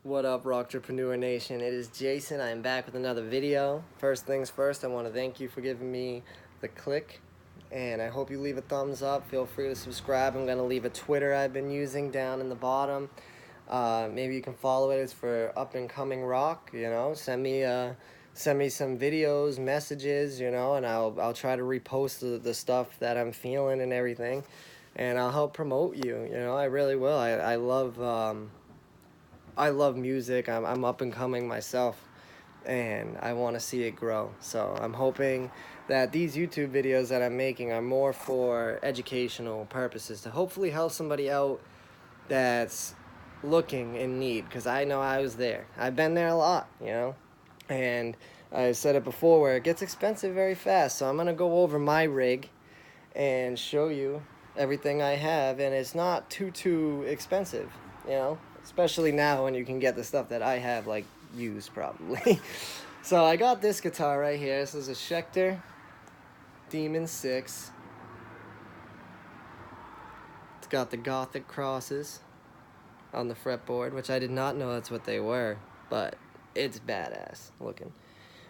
What up, Rocktrepreneur Nation? It is Jason. I am back with another video. First things first, I want to thank you for giving me the click, and I hope you leave a thumbs up. Feel free to subscribe. I'm going to leave a Twitter I've been using down in the bottom. Maybe you can follow it. It's for up and coming rock. Send me some videos, messages. And I'll try to repost the stuff that I'm feeling and everything, and I'll help promote you. I really will. I love music. I'm up and coming myself, and I want to see it grow. So I'm hoping that these YouTube videos that I'm making are more for educational purposes to hopefully help somebody out that's looking in need, because I know I was there. I've been there a lot, and I've said it before where it gets expensive very fast. So I'm going to go over my rig and show you everything I have, and it's not too expensive, especially now when you can get the stuff that I have, like, used probably. So I got this guitar right here. This is a Schecter DEMON-6. It's got the Gothic crosses on the fretboard, which I did not know that's what they were, but it's badass looking.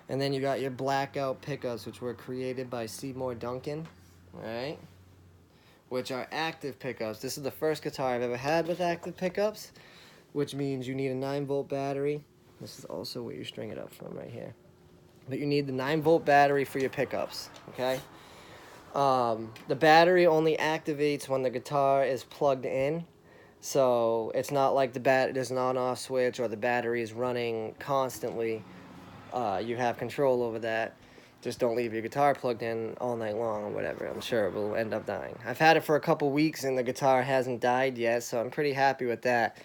And then you got your blackout pickups, which were created by Seymour Duncan, alright? Which are active pickups. This is the first guitar I've ever had with active pickups, which means you need a 9-volt battery. This is also where you string it up from right here. But you need the 9-volt battery for your pickups, okay? The battery only activates when the guitar is plugged in. So it's not like there's an on-off switch or the battery is running constantly. You have control over that. Just don't leave your guitar plugged in all night long or whatever. I'm sure it will end up dying. I've had it for a couple weeks and the guitar hasn't died yet, so I'm pretty happy with that.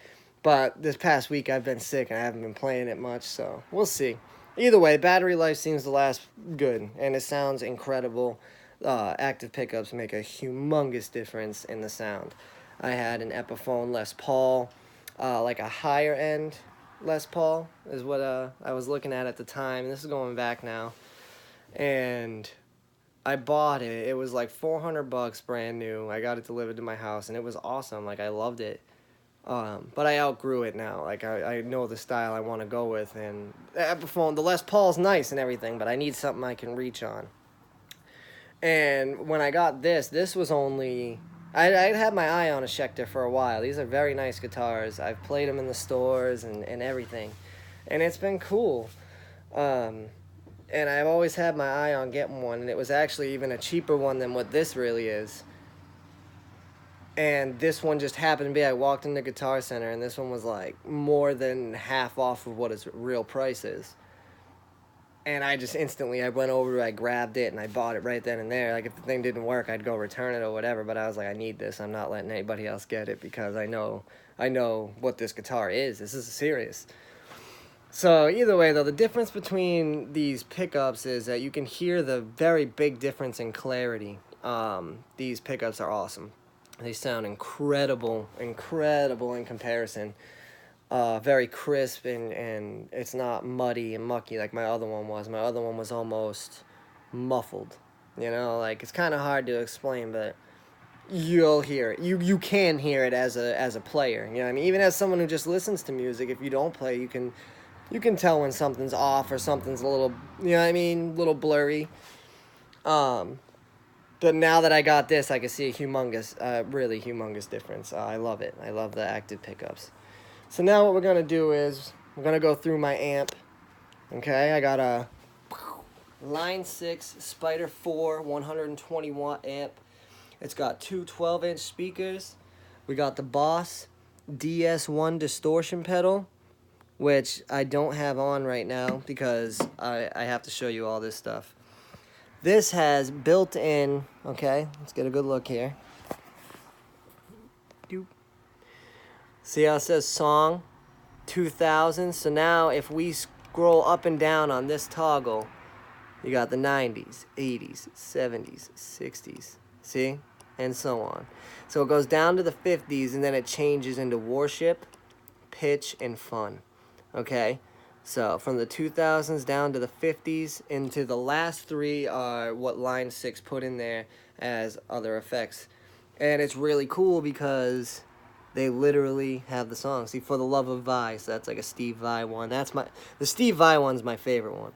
But this past week I've been sick and I haven't been playing it much, so we'll see. Either way, battery life seems to last good, and it sounds incredible. Active pickups make a humongous difference in the sound. I had an Epiphone Les Paul, like a higher end Les Paul is what I was looking at the time. And this is going back now. And I bought it. It was like $400 brand new. I got it delivered to my house, and it was awesome. Like, I loved it. But I outgrew it now. Like, I know the style I want to go with, and the Epiphone, the Les Paul's nice and everything, but I need something I can reach on. And when I got this was only... I'd had my eye on a Schecter for a while. These are very nice guitars. I've played them in the stores and everything, and it's been cool. And I've always had my eye on getting one, and it was actually even a cheaper one than what this really is. And this one just happened to be, I walked in the Guitar Center, and this one was like more than half off of what its real price is. And I just instantly, I went over, I grabbed it, and I bought it right then and there. Like, if the thing didn't work, I'd go return it or whatever, but I was like, I need this. I'm not letting anybody else get it, because I know what this guitar is. This is serious. So either way, though, the difference between these pickups is that you can hear the very big difference in clarity. These pickups are awesome. They sound incredible in comparison. Very crisp, and it's not muddy and mucky like my other one was. My other one was almost muffled. Like, it's kind of hard to explain, but you'll hear it. You can hear it as a player. You know what I mean? Even as someone who just listens to music, if you don't play, you can tell when something's off or something's a little, little blurry. But now that I got this, I can see a really humongous difference. I love it. I love the active pickups. So now what we're going to do is we're going to go through my amp. Okay, I got a Line 6 Spider 4 120 watt amp. It's got two 12-inch speakers. We got the Boss DS1 distortion pedal, which I don't have on right now because I have to show you all this stuff. This has built-in, okay, let's get a good look here. Doop. See how it says Song 2000? So now if we scroll up and down on this toggle, you got the 90s, 80s, 70s, 60s, see? And so on. So it goes down to the 50s, and then it changes into Worship, Pitch, and Fun, okay? So from the 2000s down to the 50s, into the last three are what Line 6 put in there as other effects. And it's really cool because They literally have the song. See, For the Love of Vi, so that's like a Steve Vai one. The Steve Vai one's my favorite one.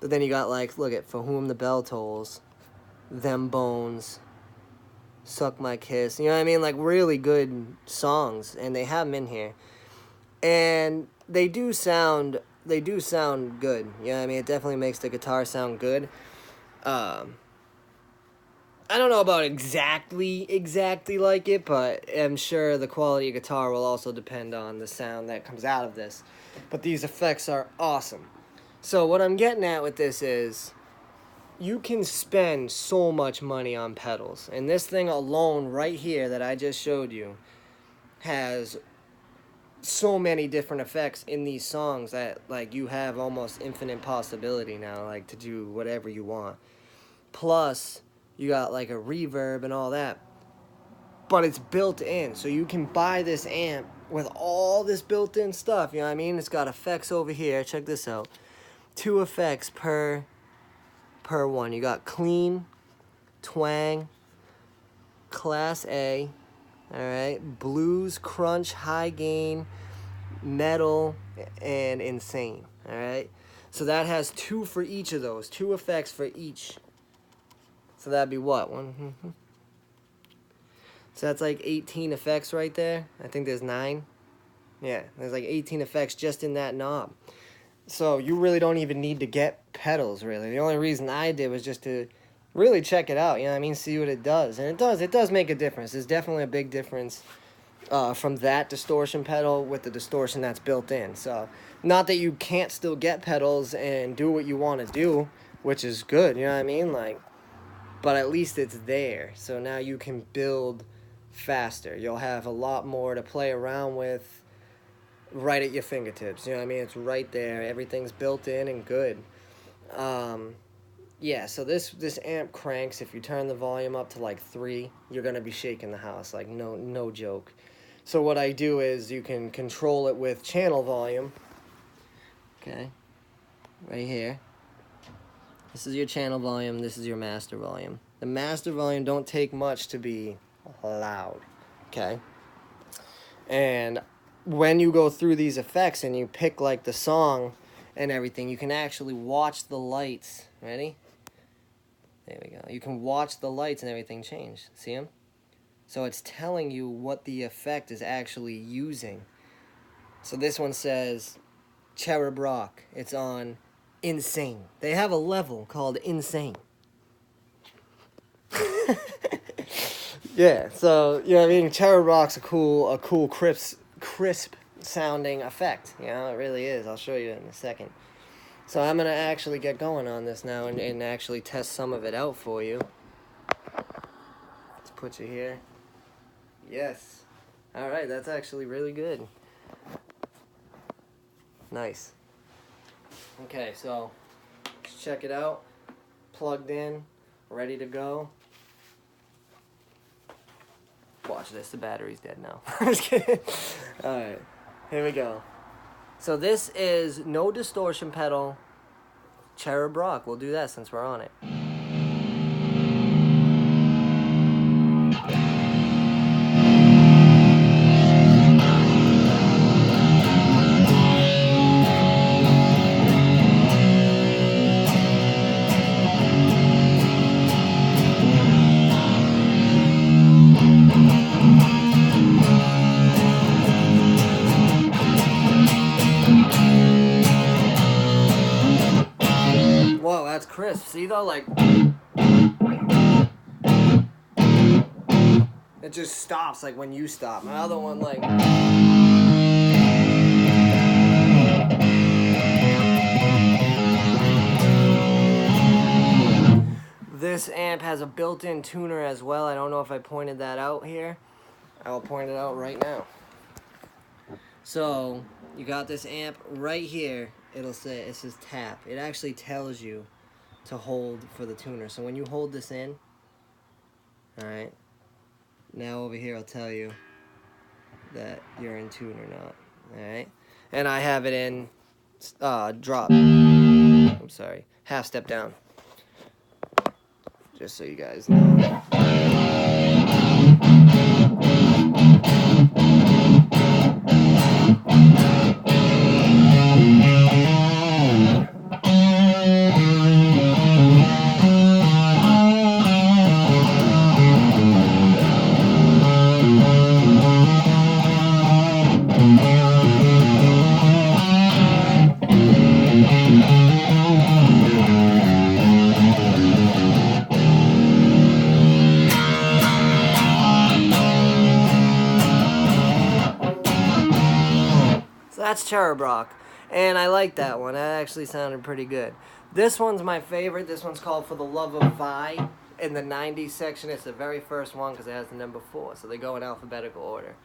But then you got like, look at For Whom the Bell Tolls, Them Bones, Suck My Kiss. You know what I mean? Like really good songs, and they have them in here. And they do sound good. You know what I mean? It definitely makes the guitar sound good. I don't know about exactly like it, but I'm sure the quality of guitar will also depend on the sound that comes out of this. But these effects are awesome. So what I'm getting at with this is you can spend so much money on pedals. And this thing alone right here that I just showed you has so many different effects in these songs that like you have almost infinite possibility now, like to do whatever you want. Plus you got like a reverb and all that, but it's built in, so you can buy this amp with all this built-in stuff. You know what I mean? It's got effects over here. Check this out. 2 effects per one. You got clean, twang, class A, all right, blues, crunch, high gain, metal, and insane. All right, so that has 2 for each of those. 2 effects for each. So that'd be what? So that's like 18 effects right there. I think there's 9. Yeah, there's like 18 effects just in that knob. So you really don't even need to get pedals, really. The only reason I did was just to really check it out, you know what I mean? See what it does. And it does make a difference. There's definitely a big difference from that distortion pedal with the distortion that's built in. So not that you can't still get pedals and do what you want to do, which is good, you know what I mean? Like, but at least it's there. So now you can build faster. You'll have a lot more to play around with right at your fingertips. You know what I mean? It's right there. Everything's built in and good. Yeah, so this amp cranks. If you turn the volume up to like 3, you're going to be shaking the house. Like no joke. So what I do is you can control it with channel volume. Okay. Right here. This is your channel volume, this is your master volume. The master volume don't take much to be loud, okay? And when you go through these effects and you pick like the song and everything, you can actually watch the lights. Ready? There we go. You can watch the lights and everything change. See them? So it's telling you what the effect is actually using. So this one says Cherub Rock. It's on Insane. They have a level called Insane. Yeah, so you know what I mean. Cherub Rock's a cool, crisp sounding effect. You know, it really is. I'll show you in a second. So I'm gonna actually get going on this now and actually test some of it out for you. Let's put you here. Yes. All right, that's actually really good. Nice. Okay, so let's check it out. Plugged in, ready to go. Watch this, the battery's dead now. Just kidding. Alright, here we go. So this is no distortion pedal, Cherub Rock. We'll do that since we're on it. Whoa, that's crisp. See though, like it just stops like when you stop. My other one like this amp has a built-in tuner as well. I don't know if I pointed that out here. I will point it out right now. So you got this amp right here. It says tap. It actually tells you to hold for the tuner. So when you hold this in, alright, now over here I'll tell you that you're in tune or not. Alright? And I have it in drop. I'm sorry. Half step down. Just so you guys know. So that's Cherub Rock. And I like that one. That actually sounded pretty good. This one's my favorite. This one's called For the Love of Vi. In the 90s section, it's the very first one because it has the number 4. So they go in alphabetical order.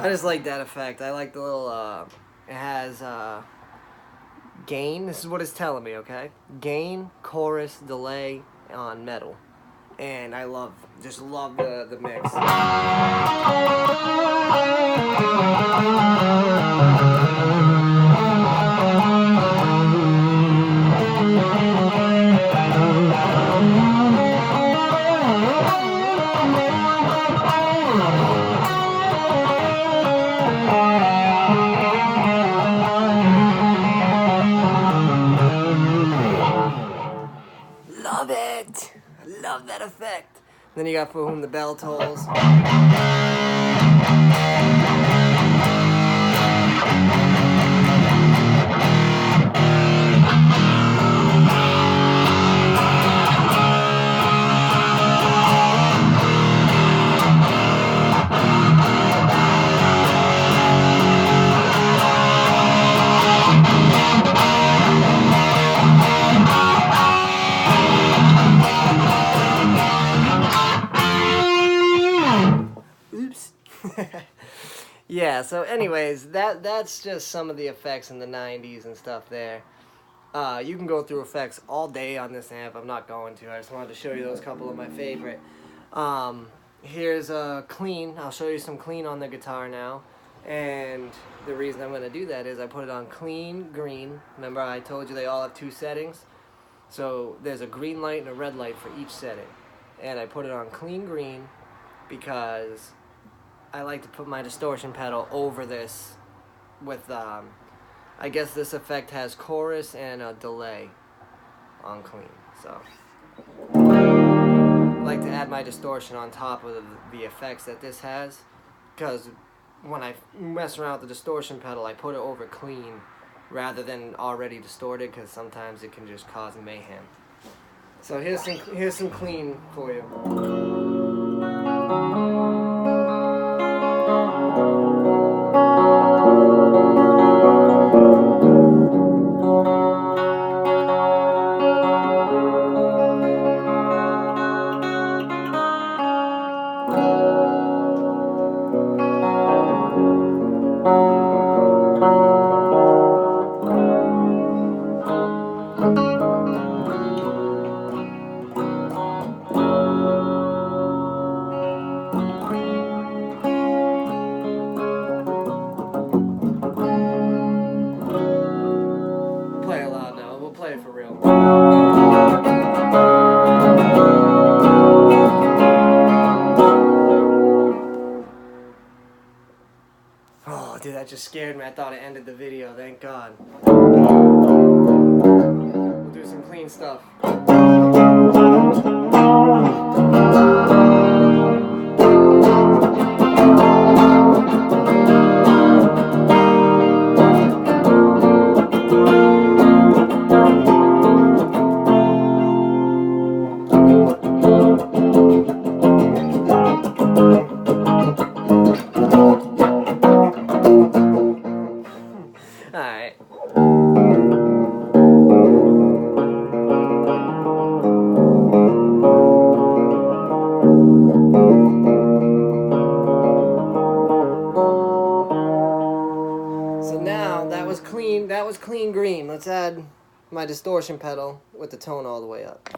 I just like that effect. I like the little, it has, gain. This is what it's telling me, okay? Gain, chorus, delay on metal. And I just love the mix. Love it! I love that effect. Then you got For Whom the Bell Tolls. Yeah, so anyways, that's just some of the effects in the 90s and stuff there. You can go through effects all day on this amp. I'm not going to. I just wanted to show you those couple of my favorite. Here's a clean. I'll show you some clean on the guitar now. And the reason I'm going to do that is I put it on clean green. Remember I told you they all have 2 settings? So there's a green light and a red light for each setting. And I put it on clean green because I like to put my distortion pedal over this with, I guess this effect has chorus and a delay on clean. So I like to add my distortion on top of the effects that this has, because when I mess around with the distortion pedal, I put it over clean rather than already distorted, because sometimes it can just cause mayhem. So here's some clean for you. Play it loud now. We'll play it for real. Oh, dude, that just scared me. I thought it ended the video. Thank God. We'll do some clean stuff. Alright. So now that was clean green. Let's add my distortion pedal with the tone all the way up.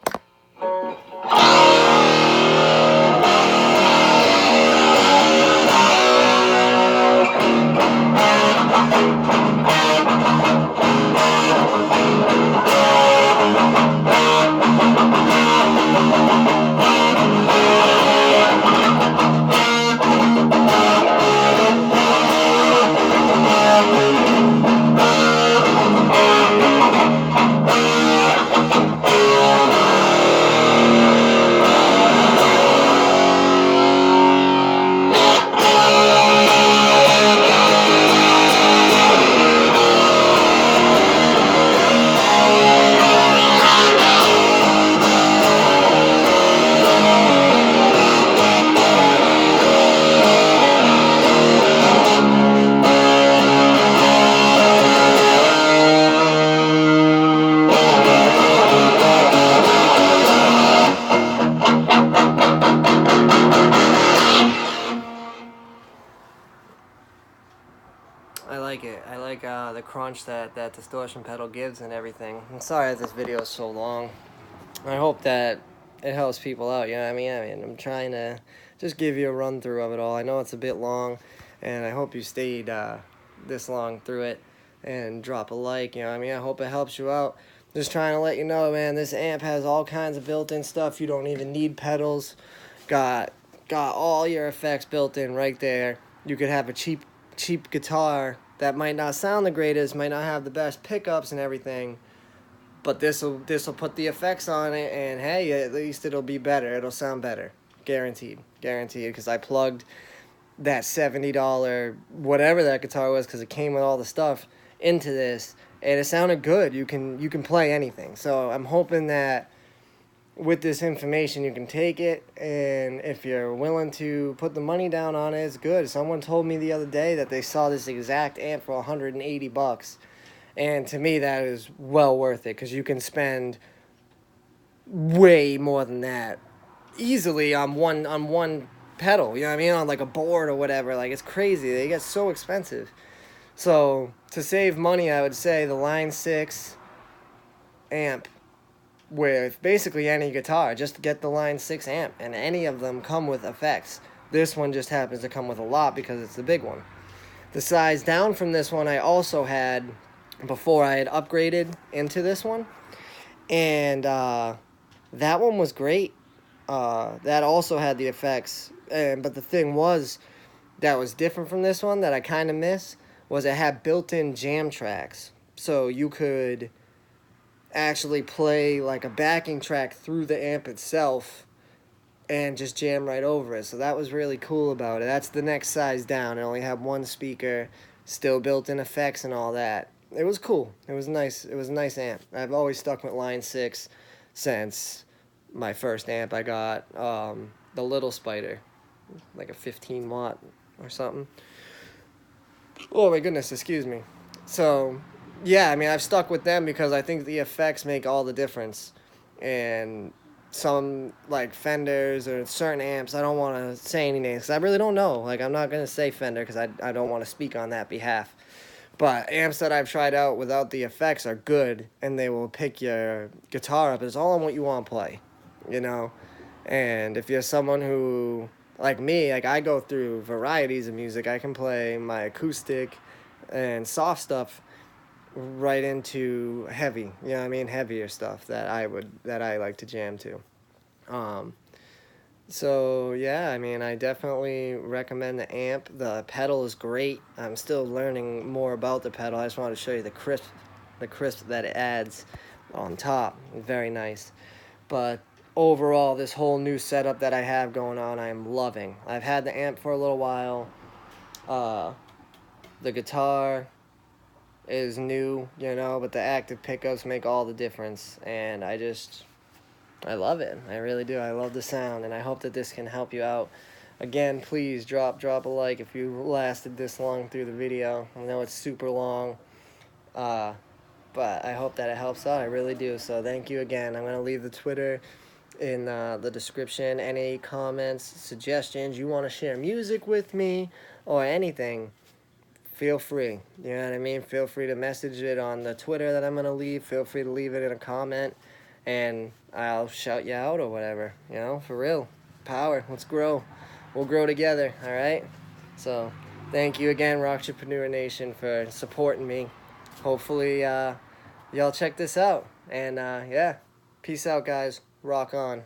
I like the crunch that distortion pedal gives and everything. I'm sorry that this video is so long. I hope that it helps people out, you know what I mean? I'm trying to just give you a run through of it all. I know it's a bit long, and I hope you stayed this long through it, and drop a like, you know what I mean? I hope it helps you out. Just trying to let you know, man, this amp has all kinds of built-in stuff. You don't even need pedals. Got all your effects built in right there. You could have a cheap guitar that might not sound the greatest, might not have the best pickups and everything, but this'll put the effects on it, and hey, at least it'll be better. It'll sound better, guaranteed, because I plugged that $70 whatever that guitar was, because it came with all the stuff, into this, and it sounded good. You can play anything. So I'm hoping that with this information you can take it, and if you're willing to put the money down on it, it's good. Someone told me the other day that they saw this exact amp for $180, and to me that is well worth it, because you can spend way more than that easily on one pedal, you know what I mean, on like a board or whatever. Like, it's crazy. They get so expensive. So to save money, I would say the Line 6 amp with basically any guitar. Just get the Line 6 amp, and any of them come with effects. This one just happens to come with a lot because it's the big one. The size down from this one I also had before I had upgraded into this one, and that one was great. That also had the effects, but the thing was that was different from this one that I kind of miss was it had built-in jam tracks, so you could actually play like a backing track through the amp itself and just jam right over it. So that was really cool about it. That's the next size down. It only had one speaker, still built-in effects and all that. It was cool. It was nice. It was a nice amp. I've always stuck with Line 6 since my first amp. I got the Little Spider, like a 15 watt or something. Oh my goodness, excuse me. So yeah, I mean, I've stuck with them because I think the effects make all the difference. And some, like, Fenders or certain amps, I don't want to say any names, because I really don't know. Like, I'm not going to say Fender because I don't want to speak on that behalf. But amps that I've tried out without the effects are good, and they will pick your guitar up. It's all on what you want to play, you know? And if you're someone who, like me, like, I go through varieties of music. I can play my acoustic and soft stuff right into heavy, you know what I mean, heavier stuff that I like to jam to. So yeah, I mean, I definitely recommend the amp. The pedal is great. I'm still learning more about the pedal. I just wanted to show you the crisp that it adds on top. Very nice. But overall, this whole new setup that I have going on, I am loving. I've had the amp for a little while. The guitar is new, you know, but the active pickups make all the difference, and I love it. I really do. I love the sound, and I hope that this can help you out. Again, please drop a like if you lasted this long through the video. I know it's super long, but I hope that it helps out. I really do. So thank you again. I'm going to leave the Twitter in the description. Any comments, suggestions, you want to share music with me or anything, feel free. You know what I mean? Feel free to message it on the Twitter that I'm going to leave. Feel free to leave it in a comment, and I'll shout you out or whatever. You know, for real. Power. Let's grow. We'll grow together, all right? So thank you again, Rocktrepreneur Nation, for supporting me. Hopefully y'all check this out. And yeah, peace out, guys. Rock on.